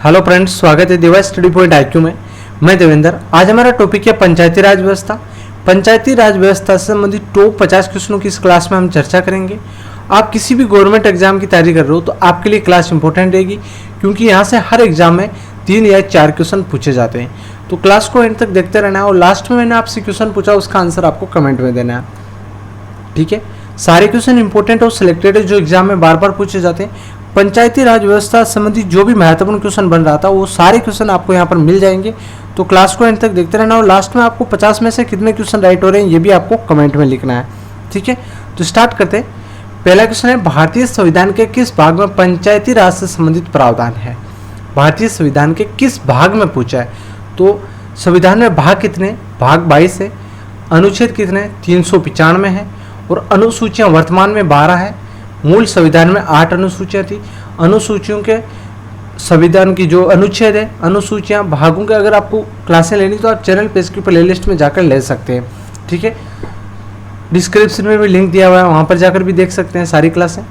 Hello friends, स्वागत है देवा स्टडी पॉइंट IQ में। मैं देवेंद्र। आज हमारा टॉपिक है पंचायती राज व्यवस्था। पंचायती राज व्यवस्था से संबंधित टॉप 50 क्वेश्चनों की इस क्लास में हम चर्चा करेंगे। आप किसी भी गवर्नमेंट एग्जाम की तैयारी कर रहे हो तो आपके लिए क्लास इंपॉर्टेंट रहेगी, क्योंकि यहाँ से हर एग्जाम में 3 या 4 क्वेश्चन पूछे जाते हैं। तो क्लास को एंड तक देखते रहना है और लास्ट में मैंने आपसे क्वेश्चन पूछा, उसका आंसर आपको कमेंट में देना है। ठीक है, सारे क्वेश्चन इंपॉर्टेंट और सिलेक्टेड है जो एग्जाम में बार बार पूछे जाते हैं। पंचायती राज व्यवस्था संबंधी जो भी महत्वपूर्ण क्वेश्चन बन रहा था वो सारे क्वेश्चन आपको यहाँ पर मिल जाएंगे। तो क्लास को एंड तक देखते रहना और लास्ट में आपको 50 में से कितने क्वेश्चन राइट हो रहे हैं ये भी आपको कमेंट में लिखना है। ठीक है, तो स्टार्ट करते हैं। पहला क्वेश्चन है, भारतीय संविधान के किस भाग में पंचायती राज से संबंधित प्रावधान है? भारतीय संविधान के किस भाग में पूछा है? तो संविधान में भाग कितने? भाग 22 है। अनुच्छेद कितने? 395 है। और अनुसूचियाँ वर्तमान में 12 है। मूल संविधान में 8 अनुसूचियाँ थी। अनुसूचियों के संविधान की जो अनुच्छेद है, अनुसूचियाँ, भागों के अगर आपको क्लासें लेनी तो आप चैनल पेज की प्लेलिस्ट में जाकर ले सकते हैं। ठीक है, डिस्क्रिप्शन में भी लिंक दिया हुआ है, वहाँ पर जाकर भी देख सकते हैं सारी क्लासें।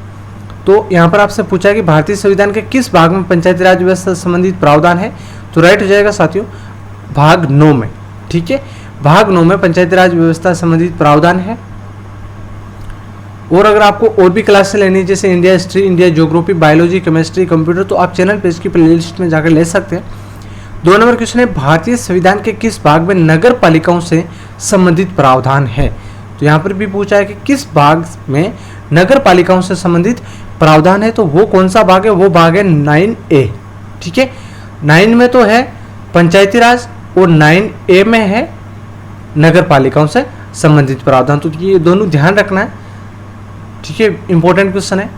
तो यहाँ पर आपसे पूछा है कि भारतीय संविधान के किस भाग में पंचायती राज व्यवस्था से संबंधित प्रावधान है? तो राइट हो जाएगा साथियों भाग 9 में। ठीक है, भाग 9 में पंचायती राज व्यवस्था से संबंधित प्रावधान है। और अगर आपको और भी क्लासें लेनी है जैसे India history, India geography, biology, chemistry, computer, तो आप चैनल पेज की प्लेलिस्ट में जाकर ले सकते हैं। 2 नंबर क्वेश्चन है, भारतीय संविधान के किस भाग में नगर पालिकाओं से संबंधित प्रावधान है? तो यहाँ पर भी पूछा है कि किस भाग में नगर पालिकाओं से संबंधित प्रावधान है, तो वो कौन सा भाग है? वो भाग है 9A। ठीक है, 9 में तो है पंचायती राज और 9A में है नगर पालिकाओं से संबंधित प्रावधान। तो ये दोनों ध्यान रखना है। ठीक है, इंपॉर्टेंट क्वेश्चन है।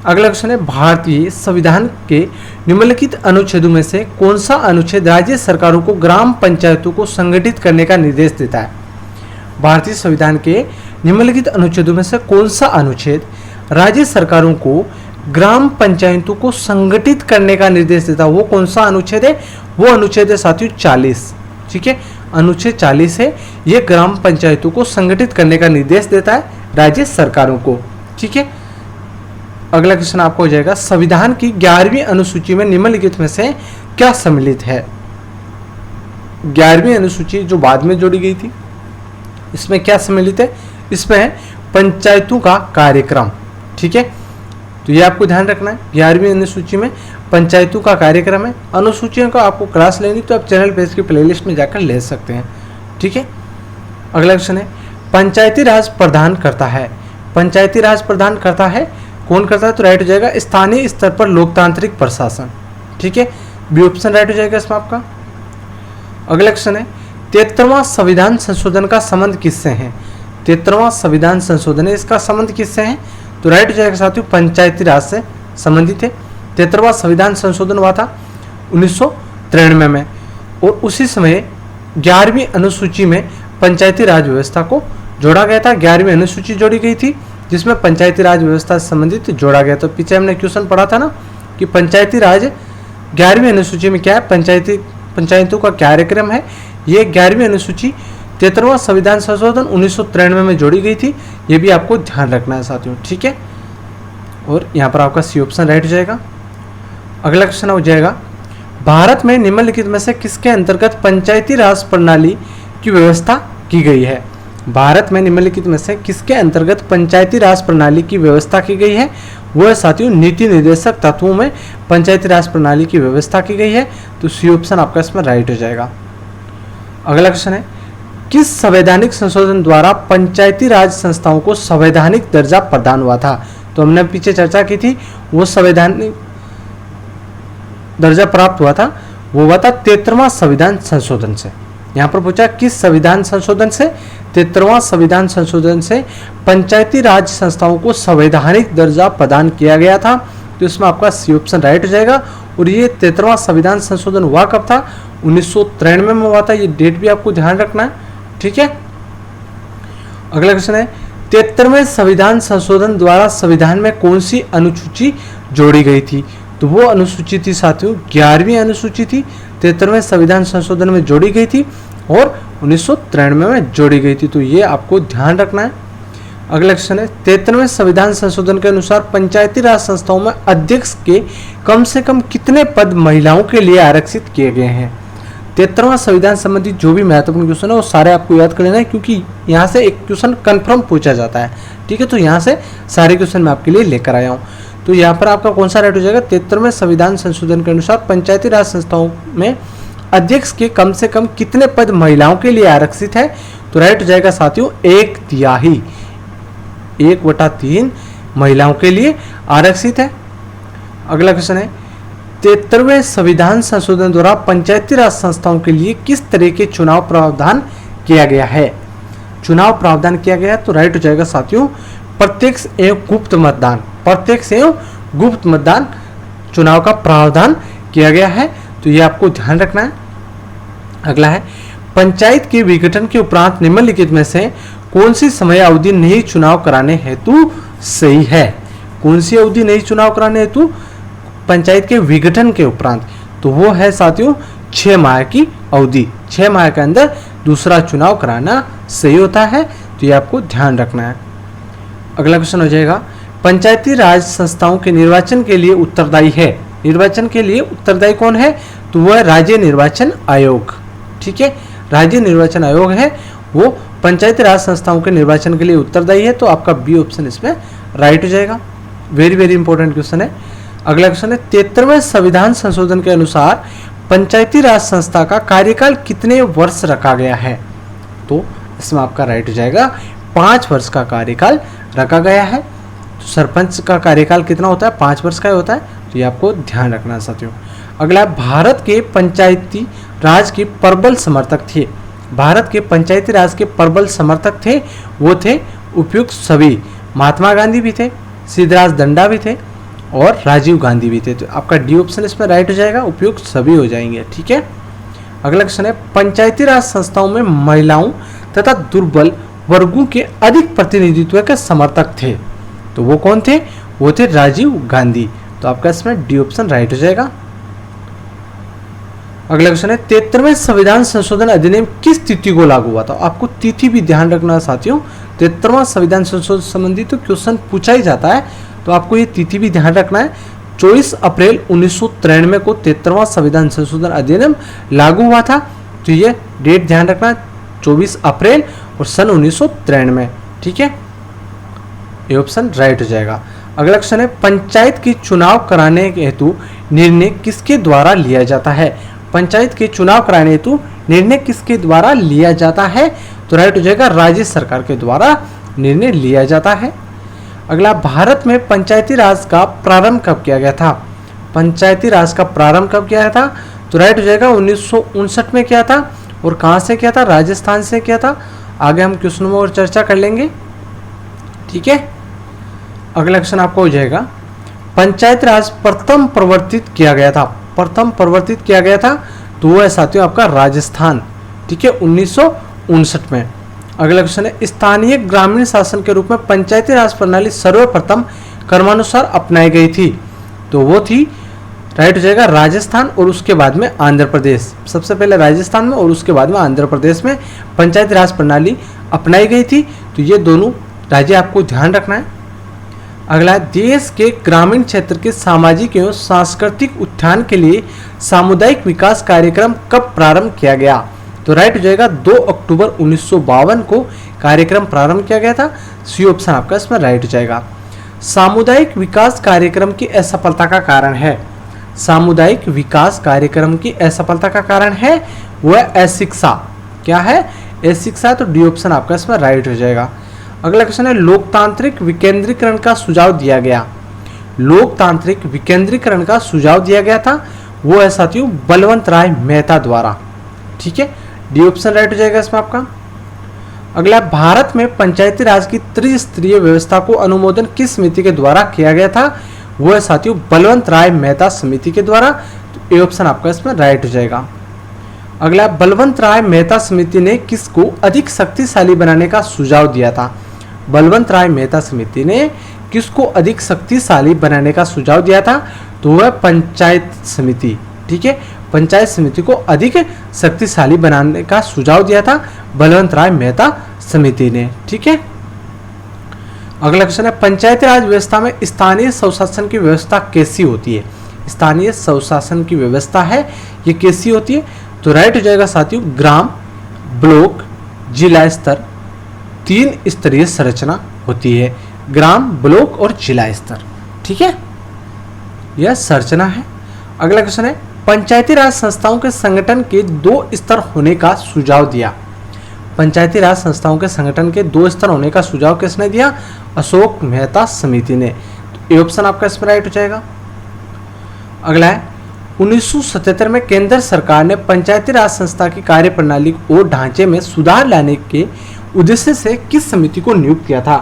अगला क्वेश्चन है, भारतीय संविधान के निम्नलिखित अनुच्छेदों में से कौन सा अनुच्छेद राज्य सरकारों को ग्राम पंचायतों को संगठित करने का निर्देश देता है? भारतीय संविधान के निम्नलिखित अनुच्छेदों में से कौन सा अनुच्छेद राज्य सरकारों को ग्राम पंचायतों को संगठित करने का निर्देश देता है? वो कौन सा अनुच्छेद है? वो अनुच्छेद है साथियों 40। ठीक है, अनुच्छेद 40 है, ये ग्राम पंचायतों को संगठित करने का निर्देश देता है राज्य सरकारों को। ठीक है, अगला क्वेश्चन आपको हो जाएगा, संविधान की 11वीं अनुसूची में निम्नलिखित में से क्या सम्मिलित है? 11वीं अनुसूची जो बाद में जोड़ी गई थी, इसमें क्या सम्मिलित है? इसमें है पंचायतों का कार्यक्रम। ठीक है, तो ये आपको ध्यान रखना है। 11वीं अनुसूची में पंचायतों का कार्यक्रम है। अनुसूचियों का आपको क्लास लेनी तो आप चैनल पेज की प्लेलिस्ट में जाकर ले सकते हैं। ठीक है, अगला क्वेश्चन है, पंचायती राज प्रदान करता है? पंचायती राज प्रदान करता है, कौन करता है? तो राइट हो जाएगा स्थानीय स्तर पर लोकतांत्रिक प्रशासन। ठीक है, बी ऑप्शन राइट हो जाएगा इसमें आपका। अगला क्वेश्चन है, 73वां संविधान संशोधन का संबंध किससे है? 73वां संविधान संशोधन है, इसका संबंध किससे है? तो राइट हो जाएगा साथियों पंचायती राज से संबंधित है। 73वां संविधान संशोधन हुआ था 1993 में और उसी समय 11वीं अनुसूची में पंचायती राज व्यवस्था को जोड़ा गया था। 11वीं अनुसूची जोड़ी गई थी जिसमें पंचायती राज व्यवस्था से संबंधित जोड़ा गया। तो पीछे हमने क्वेश्चन पढ़ा था ना कि पंचायती राज 11वीं अनुसूची में क्या है? पंचायतों का कार्यक्रम है। ये 11वीं अनुसूची 73वां संविधान संशोधन 1993 में जोड़ी गई थी। ये भी आपको ध्यान रखना है साथियों। ठीक है, और यहाँ पर आपका सी ऑप्शन राइट हो जाएगा। अगला क्वेश्चन हो जाएगा, भारत में निम्नलिखित में से किसके अंतर्गत पंचायती राज प्रणाली की व्यवस्था की गई है? भारत में निम्नलिखित में से किसके अंतर्गत पंचायती राज प्रणाली की व्यवस्था की गई है? वो है साथियों नीति निर्देशक तत्वों में पंचायती राज प्रणाली की व्यवस्था की गई है। तो सी ऑप्शन आपका इसमें राइट हो जाएगा। अगला क्वेश्चन है, किस संवैधानिक संशोधन द्वारा पंचायती राज संस्थाओं को संवैधानिक दर्जा प्रदान हुआ था? तो हमने पीछे चर्चा की थी, वो संवैधानिक दर्जा प्राप्त हुआ था, वो हुआ था 73वां संविधान संशोधन से। यहाँ पर पूछा किस संविधान संशोधन से? 73वां संविधान संशोधन से पंचायती राज संस्थाओं को संवैधानिक दर्जा प्रदान किया गया था। तो इसमें आपका सी ऑप्शन राइट हो जाएगा। और ये 73वां संविधान संशोधन हुआ कब था? 1993 में हुआ था। ये डेट भी आपको ध्यान रखना है। ठीक है, अगला क्वेश्चन है, 73वें संविधान संशोधन द्वारा संविधान में कौन सी अनुसूची जोड़ी गई थी? तो वो अनुसूची थी साथियों 11वीं अनुसूची थी, 73वें संविधान संशोधन में जोड़ी गई थी और 1993 में जोड़ी गई थी। तो ये आपको ध्यान रखना है। अगला क्वेश्चन है 73वें संविधान संशोधन के अनुसार पंचायती राज संस्थाओं में अध्यक्ष के कम से कम कितने पद महिलाओं के लिए आरक्षित किए गए हैं। 73वां संविधान संबंधी जो भी महत्वपूर्ण क्वेश्चन है वो सारे आपको याद कर लेना है, क्योंकि यहाँ से एक क्वेश्चन कंफर्म पूछा जाता है। ठीक है, तो यहाँ से सारे क्वेश्चन मैं आपके लिए लेकर आया हूँ। तो यहाँ पर आपका कौन सा राइट हो जाएगा, 73वें संविधान संशोधन के अनुसार पंचायती राज संस्थाओं में अध्यक्ष के कम से कम कितने पद महिलाओं के लिए आरक्षित है। तो राइट हो जाएगा साथियों 1/3, 1/3 महिलाओं के लिए आरक्षित है। अगला क्वेश्चन है 73वें संविधान संशोधन द्वारा पंचायती राज संस्थाओं के लिए किस तरह के चुनाव प्रावधान किया गया है। चुनाव प्रावधान किया गया है, तो राइट हो जाएगा साथियों प्रत्यक्ष एवं गुप्त मतदान, प्रत्यक्ष एवं गुप्त मतदान चुनाव का प्रावधान किया गया है। तो ये आपको ध्यान रखना है। अगला है पंचायत के विघटन के उपरांत निम्नलिखित में से कौन सी समय अवधि नहीं चुनाव कराने हेतु सही है। कौन सी अवधि नहीं चुनाव कराने हेतु पंचायत के विघटन के उपरांत, तो वो है साथियों 6 माह की अवधि। 6 माह के अंदर दूसरा चुनाव कराना सही होता है, तो ये आपको ध्यान रखना है। अगला क्वेश्चन हो जाएगा पंचायती राज संस्थाओं के निर्वाचन के लिए उत्तरदायी है। निर्वाचन के लिए उत्तरदायी कौन है, तो वह है राज्य निर्वाचन आयोग। ठीक है, राज्य निर्वाचन आयोग है वो पंचायती राज संस्थाओं के निर्वाचन के लिए उत्तरदायी है। तो आपका बी ऑप्शन इसमें राइट हो जाएगा। वेरी वेरी इंपॉर्टेंट क्वेश्चन है। अगला क्वेश्चन है 73वें संविधान संशोधन के अनुसार पंचायती राज संस्था का कार्यकाल कितने वर्ष रखा गया है। तो इसमें आपका राइट हो जाएगा 5 वर्ष का कार्यकाल रखा गया है। तो सरपंच का कार्यकाल कितना होता है, 5 वर्ष का ही होता है। तो ये आपको ध्यान रखना है साथियों। अगला भारत के पंचायती राज के प्रबल समर्थक थे। भारत के पंचायती राज के प्रबल समर्थक थे वो थे उपयुक्त सभी। महात्मा गांधी भी थे, सिद्धराज दंडा भी थे और राजीव गांधी भी थे। तो आपका डी ऑप्शन इसमें राइट हो जाएगा, उपयुक्त सभी हो जाएंगे। ठीक है, अगला क्वेश्चन है पंचायती राज संस्थाओं में महिलाओं तथा दुर्बल वर्गों के अधिक प्रतिनिधित्व के समर्थक थे। तो वो कौन थे, वो थे राजीव गांधी। तो आपका इसमें डी ऑप्शन राइट हो जाएगा। अगला क्वेश्चन है 73वें संविधान संशोधन अधिनियम किस तिथि को लागू हुआ था। आपको तिथि भी ध्यान रखना है साथियों। 73वां संविधान संशोधन संबंधी तो क्वेश्चन पूछा ही जाता है, तो आपको ये तिथि भी ध्यान रखना है। 24 अप्रैल 1993 को 73वां संविधान संशोधन अधिनियम लागू हुआ था। तो ये डेट ध्यान रखना है, 24 अप्रैल और सन 1993। ठीक है, ये ऑप्शन राइट हो जाएगा। अगला क्वेश्चन है पंचायत के चुनाव कराने हेतु निर्णय किसके द्वारा लिया जाता है। पंचायत के चुनाव कराने हेतु निर्णय किसके द्वारा लिया जाता है। तो राइट हो जाएगा राज्य सरकार के द्वारा निर्णय लिया जाता है। अगला भारत में पंचायती राज का प्रारंभ कब किया गया था। पंचायती राज का प्रारंभ कब किया था। तो राइट हो जाएगा 1959 में किया था। और कहाँ से किया था, राजस्थान से किया था। आगे हम क्वेश्चनों में और चर्चा कर लेंगे। ठीक है, अगला क्वेश्चन आपको हो जाएगा पंचायत राज प्रथम प्रवर्तित किया गया था। प्रथम प्रवर्तित किया गया था तो वो है साथियों आपका राजस्थान। ठीक है, 1959 में। अगला क्वेश्चन है स्थानीय ग्रामीण शासन के रूप में पंचायती राज प्रणाली सर्वप्रथम क्रमानुसार अपनाई गई थी। तो वो थी, राइट हो जाएगा राजस्थान और उसके बाद में आंध्र प्रदेश। सबसे पहले राजस्थान में और उसके बाद में आंध्र प्रदेश में पंचायती राज प्रणाली अपनाई गई थी। तो ये दोनों राज्य आपको ध्यान रखना है। अगला देश के ग्रामीण क्षेत्र के सामाजिक एवं सांस्कृतिक उत्थान के लिए सामुदायिक विकास कार्यक्रम कब प्रारंभ किया गया। तो राइट हो जाएगा 2 अक्टूबर 1952 को कार्यक्रम प्रारंभ किया गया था। सी ऑप्शन आपका इसमें राइट हो जाएगा। सामुदायिक विकास कार्यक्रम की असफलता का कारण है। सामुदायिक विकास कार्यक्रम की असफलता का कारण है वह अशिक्षा। क्या है, अशिक्षा। तो डी ऑप्शन आपका इसमें राइट हो जाएगा। अगला क्वेश्चन है लोकतांत्रिक विकेंद्रीकरण का सुझाव दिया गया। लोकतांत्रिक विकेंद्रीकरण का सुझाव दिया गया था वो है साथियों बलवंत राय मेहता द्वारा। ठीक है, डी ऑप्शन राइट हो जाएगा इसमें आपका। अगला भारत में पंचायती राज की त्रिस्तरीय व्यवस्था को अनुमोदन किस समिति के द्वारा किया गया था। वो है साथियों बलवंत राय मेहता समिति के द्वारा। तो ये ऑप्शन आपका इसमें राइट हो जाएगा। अगला बलवंत राय मेहता समिति ने किसको अधिक शक्तिशाली बनाने का सुझाव दिया था। बलवंत राय मेहता समिति ने किसको अधिक शक्तिशाली बनाने का सुझाव दिया था। तो वह पंचायत समिति। ठीक है, पंचायत समिति को अधिक शक्तिशाली बनाने का सुझाव दिया था बलवंत राय मेहता समिति ने। ठीक है, अगला क्वेश्चन है, पंचायती राज व्यवस्था में स्थानीय स्वशासन की व्यवस्था कैसी होती है? स्थानीय स्वशासन की व्यवस्था है ये कैसी होती है? तो राइट हो जाएगा साथियों, ग्राम, ब्लॉक, जिला स्तर, 3 स्तरीय संरचना होती है। ग्राम, ब्लॉक और जिला स्तर, ठीक है, यह संरचना है। अगला क्वेश्चन है, पंचायती राज संस्थाओं के संगठन के 2 स्तर होने का सुझाव दिया। पंचायती राज संस्थाओं के संगठन के 2 स्तर होने का सुझाव किसने दिया? अशोक मेहता समिति ने। तो ये ऑप्शन आपका इसमें राइट हो जाएगा। अगला है, 1977 में केंद्र सरकार ने पंचायती राज संस्था की कार्यप्रणाली और ढांचे में सुधार लाने के उद्देश्य से किस समिति को नियुक्त किया था?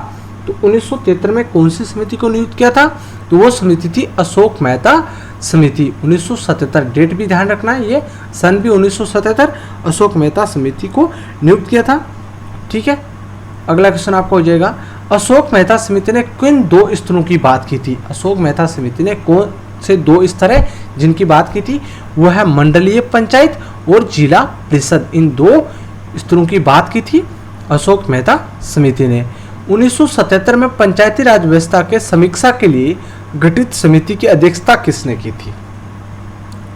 तो 1973 में कौन सी समिति को नियुक्त किया था? तो वो समिति थी अशोक मेहता समिति। 1977 डेट भी ध्यान रखना है, ये सन भी 1977 अशोक मेहता समिति को नियुक्त किया था, ठीक है। अगला क्वेश्चन आपका हो जाएगा, अशोक मेहता समिति ने किन 2 स्तरों की बात की थी? अशोक मेहता समिति ने कौन से 2 स्तर है जिनकी बात की थी? वो है मंडलीय पंचायत और जिला परिषद। इन 2 स्तरों की बात की थी अशोक मेहता समिति ने। 1977 में पंचायती राज व्यवस्था के समीक्षा के लिए गठित समिति की अध्यक्षता किसने की थी?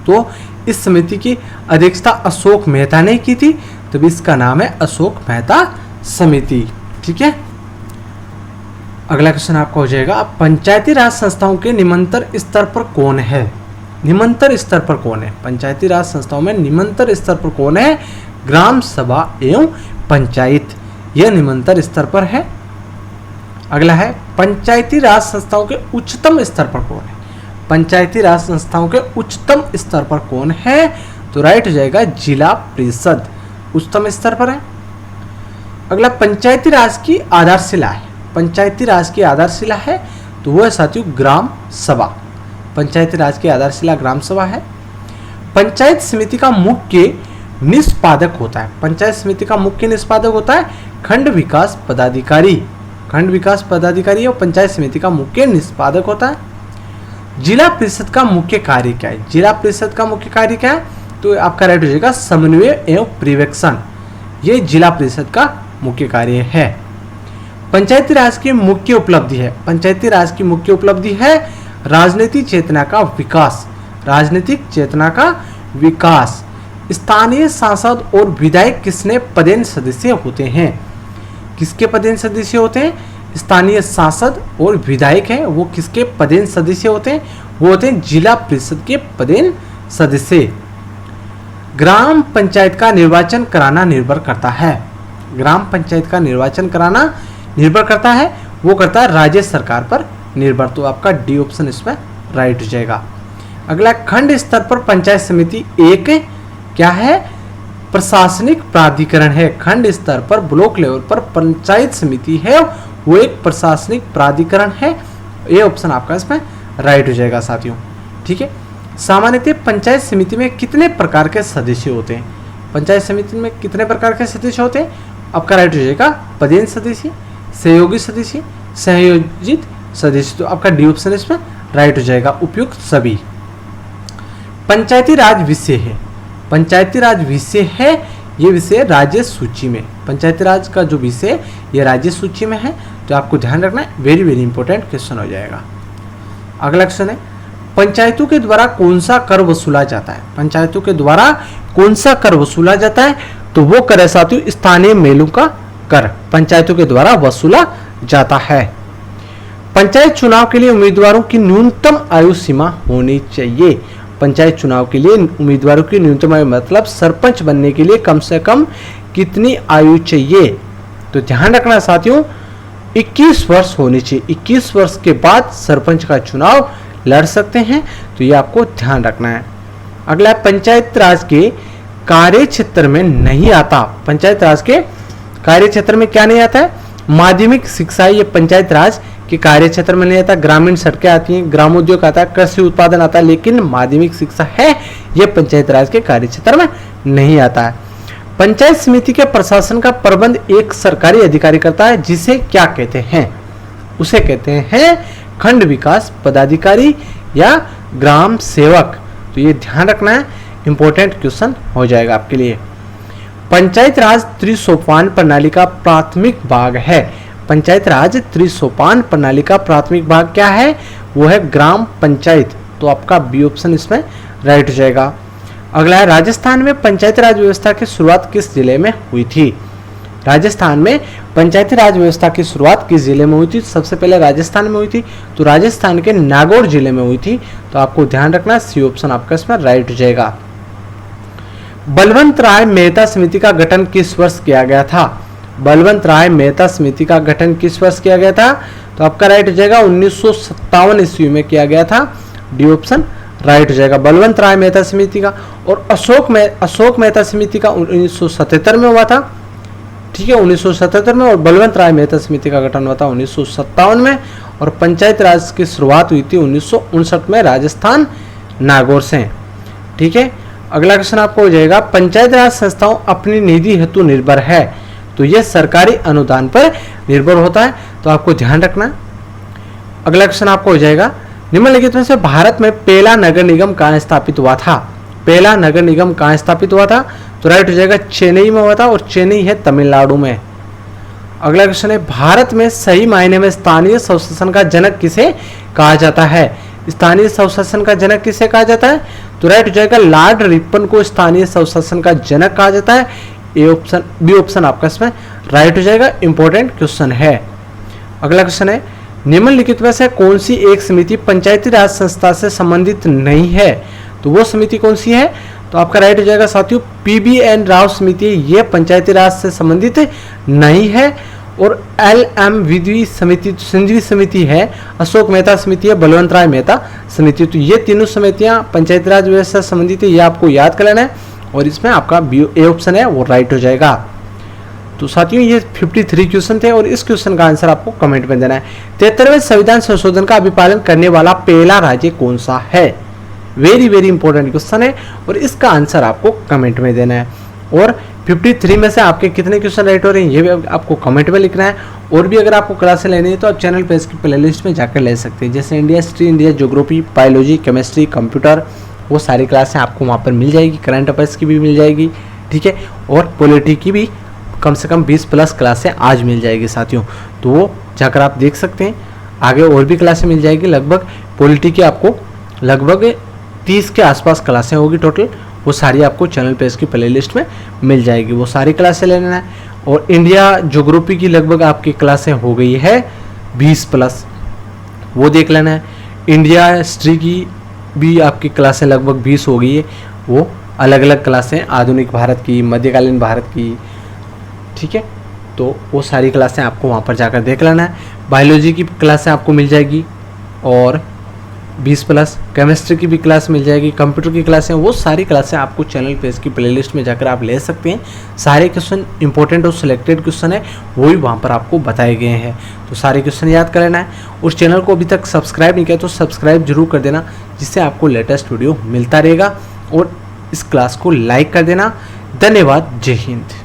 तो इस समिति की अध्यक्षता अशोक मेहता ने की थी, तब इसका नाम है अशोक मेहता समिति, ठीक है। अगला क्वेश्चन आपका हो जाएगा, पंचायती राज संस्थाओं के निम्नतर स्तर पर कौन है? निम्नतर स्तर पर कौन है? पंचायती राज संस्थाओं में निम्नतर स्तर पर कौन है? ग्राम सभा एवं पंचायत, यह निम्नतर स्तर पर है। अगला है, पंचायती राज संस्थाओं के उच्चतम स्तर पर कौन है? पंचायती राज संस्थाओं के उच्चतम स्तर पर कौन है? तो राइट हो जाएगा जिला परिषद, उच्चतम स्तर पर है। अगला, पंचायती राज की आधारशिला है। पंचायती राज की आधारशिला है तो वह है साथियों ग्राम सभा। पंचायती राज की आधारशिला ग्राम सभा है। पंचायत समिति का मुख्य निष्पादक होता है। पंचायत समिति का मुख्य निष्पादक होता है खंड विकास पदाधिकारी। खंड विकास पदाधिकारी और पंचायत समिति का मुख्य निष्पादक होता है। जिला परिषद का मुख्य कार्य क्या है? जिला परिषद का मुख्य कार्य क्या है? तो आपका राइट हो जाएगा समन्वय एवं पर्यवेक्षण, ये जिला परिषद का मुख्य कार्य है। पंचायती राज की मुख्य उपलब्धि है। पंचायती राज की मुख्य उपलब्धि है राजनीतिक चेतना का विकास। राजनीतिक चेतना का विकास। स्थानीय सांसद और विधायक किसने पदेन सदस्य होते हैं? किसके पदेन सदस्य होते हैं? स्थानीय सांसद और विधायक हैं, वो किसके पदेन सदस्य होते हैं? वो होते हैं जिला परिषद के पदेन सदस्य। ग्राम पंचायत का निर्वाचन कराना निर्भर करता है। ग्राम पंचायत का निर्वाचन कराना निर्भर करता है, वो करता है राज्य सरकार पर निर्भर। तो आपका डी ऑप्शन इसमें राइट हो जाएगा। अगला, खंड स्तर पर पंचायत समिति एक क्या है? प्रशासनिक प्राधिकरण है। खंड स्तर पर ब्लॉक लेवल पर पंचायत समिति है वो एक प्रशासनिक प्राधिकरण है। ये ऑप्शन आपका इसमें राइट हो जाएगा साथियों, ठीक है। सामान्यतः पंचायत समिति में कितने प्रकार के सदस्य होते हैं? पंचायत समिति में कितने प्रकार के सदस्य होते हैं? आपका राइट हो जाएगा पदेन सदस्य, सहयोगी सदस्य, संयोजित सदस्य। तो आपका डी ऑप्शन इसमें राइट हो जाएगा, उपयुक्त सभी। पंचायती राज विषय है। पंचायती राज विषय है, ये विषय राज्य सूची में। पंचायती राज का जो विषय ये राज्य सूची में है, तो आपको ध्यान रखना है, वेरी वेरी इंपॉर्टेंट क्वेश्चन हो जाएगा। अगला क्वेश्चन है, पंचायतों के द्वारा कौन सा कर वसूला जाता है? पंचायतों के द्वारा कौन सा कर वसूला जाता है? तो वो कर है साथियों स्थानीय मेलों का कर, पंचायतों के द्वारा वसूला जाता है। पंचायत चुनाव के लिए उम्मीदवारों की न्यूनतम आयु सीमा होनी चाहिए। पंचायत चुनाव के लिए उम्मीदवारों की न्यूनतम आयु मतलब सरपंच बनने के लिए कम से कम कितनी आयु चाहिए? तो ध्यान रखना साथियों 21 वर्ष होनी चाहिए। 21 वर्ष के बाद सरपंच का चुनाव लड़ सकते हैं, तो ये आपको ध्यान रखना है। अगला, पंचायत राज के कार्य क्षेत्र में नहीं आता। पंचायत राज के कार्य क्षेत्र में क्या नहीं आता है? माध्यमिक शिक्षा, ये पंचायत राज के कार्य क्षेत्र में नहीं आता। ग्रामीण सड़कें आती हैं, ग्रामोद्योग आता है, कृषि उत्पादन आता है, लेकिन माध्यमिक शिक्षा है ये पंचायत राज के कार्य क्षेत्र में नहीं आता है। पंचायत समिति के प्रशासन का प्रबंध एक सरकारी अधिकारी करता है, जिसे क्या कहते हैं? उसे कहते हैं खंड विकास पदाधिकारी या ग्राम सेवक। तो ये ध्यान रखना है, इंपॉर्टेंट क्वेश्चन हो जाएगा आपके लिए। पंचायत राज त्रिसोपान प्रणाली का प्राथमिक भाग है। पंचायत राज त्रिसोपान प्रणाली का प्राथमिक भाग क्या है, वो है ग्राम पंचायत। तो आपका बी ऑप्शन इसमें राइट हो जाएगा। अगला है, राजस्थान में पंचायती राज व्यवस्था की शुरुआत किस जिले में हुई थी। राजस्थान में पंचायती राज व्यवस्था की शुरुआत किस जिले में हुई थी। सबसे पहले राजस्थान में हुई थी, तो राजस्थान के नागौर जिले में हुई थी। तो आपको ध्यान रखना, सी ऑप्शन आपका इसमें राइट हो जाएगा। बलवंत राय मेहता समिति का गठन किस वर्ष किया गया था। बलवंत राय मेहता समिति का गठन किस वर्ष किया गया था, तो आपका राइट हो जाएगा 1957 ईस्वी में किया गया था। डी ऑप्शन राइट हो जाएगा, बलवंत राय मेहता समिति का। और अशोक मेहता समिति का 1977 में हुआ था, ठीक है, 1977 में। और बलवंत राय मेहता समिति का गठन हुआ था 1957 में। और पंचायत राज की शुरुआत हुई थी 1959 में राजस्थान नागौर से, ठीक है। अगला क्वेश्चन आपको हो जाएगा, पंचायत राज संस्थाओं अपनी निधि हेतु निर्भर है, तो यह सरकारी अनुदान पर निर्भर होता है। तो आपको ध्यान रखना। अगला क्वेश्चन आपको हो जाएगा, निम्नलिखित में से भारत में पहला नगर निगम कहाँ स्थापित हुआ था। पहला नगर निगम कहाँ स्थापित हुआ था, तो राइट हो जाएगा चेन्नई में हुआ था, और चेन्नई है तमिलनाडु में। अगला क्वेश्चन है, भारत में सही मायने में स्थानीय स्वशासन का जनक किसे कहा जाता है। स्थानीय स्वशासन का जनक किसे कहा जाता है, तो राइट हो जाएगा लॉर्ड रिपन को स्थानीय स्वशासन का जनक कहा जाता है। ए ऑप्शन, बी ऑप्शन आपका इसमें राइट हो जाएगा, इंपॉर्टेंट क्वेश्चन है। अगला क्वेश्चन है, निम्नलिखित में से कौन सी एक समिति पंचायती राज संस्था से संबंधित नहीं है, तो वो समिति कौन सी है, तो आपका राइट हो जाएगा साथियों PBN राव समिति, ये पंचायती राज से संबंधित नहीं है। और LM विधि समिति संजीवी समिति है, अशोक मेहता समिति है, बलवंत राय मेहता समिति। तो ये तीनों समितियां पंचायती राज व्यवस्था से संबंधित है, ये आपको याद कर लेना है। और इसमें आपका ए ऑप्शन है वो राइट हो जाएगा। तो साथियों ये 53 क्वेश्चन थे, और इस क्वेश्चन का आंसर आपको कमेंट में देना है। 73वें संविधान संशोधन का अभिपालन करने वाला पहला राज्य कौन सा है। वेरी वेरी इंपॉर्टेंट क्वेश्चन है, और इसका आंसर आपको कमेंट में देना है। और 53 में से आपके कितने क्वेश्चन राइट हो रहे हैं ये भी आपको कमेंट में लिखना है। और भी अगर आपको क्लासें लेनी है तो आप चैनल पे इसकी प्लेलिस्ट में जाकर ले सकते हैं, जैसे India history, India geography, biology, chemistry, computer, वो सारी क्लासें आपको वहाँ पर मिल जाएगी। करंट अफेयर्स की भी मिल जाएगी, ठीक है। और पॉलिटी की भी कम से कम 20+ क्लासें आज मिल जाएगी साथियों, तो वो जाकर आप देख सकते हैं। आगे और भी क्लासें मिल जाएगी, लगभग पॉलिटी की आपको लगभग 30 के आसपास क्लासें होगी टोटल, वो सारी आपको चैनल पे इसकी प्लेलिस्ट में मिल जाएगी, वो सारी क्लासें ले लेना है। और इंडिया ज्योग्राफी की लगभग आपकी क्लासें हो गई है 20+, वो देख लेना है। इंडिया हिस्ट्री की भी आपकी क्लासें लगभग 20 हो गई है, वो अलग अलग क्लासें, आधुनिक भारत की, मध्यकालीन भारत की, ठीक है। तो वो सारी क्लासें आपको वहाँ पर जाकर देख लेना है। बायोलॉजी की क्लासें आपको मिल जाएगी और 20+, केमिस्ट्री की भी क्लास मिल जाएगी, कंप्यूटर की क्लासें, वो सारी क्लासें आपको चैनल पे इसकी प्लेलिस्ट में जाकर आप ले सकते हैं। सारे क्वेश्चन इंपॉर्टेंट और सिलेक्टेड क्वेश्चन है, वो भी वहाँ पर आपको बताए गए हैं, तो सारे क्वेश्चन याद कर लेना है। उस चैनल को अभी तक सब्सक्राइब नहीं किया तो सब्सक्राइब जरूर कर देना, जिससे आपको लेटेस्ट वीडियो मिलता रहेगा। और इस क्लास को लाइक कर देना। धन्यवाद, जय हिंद।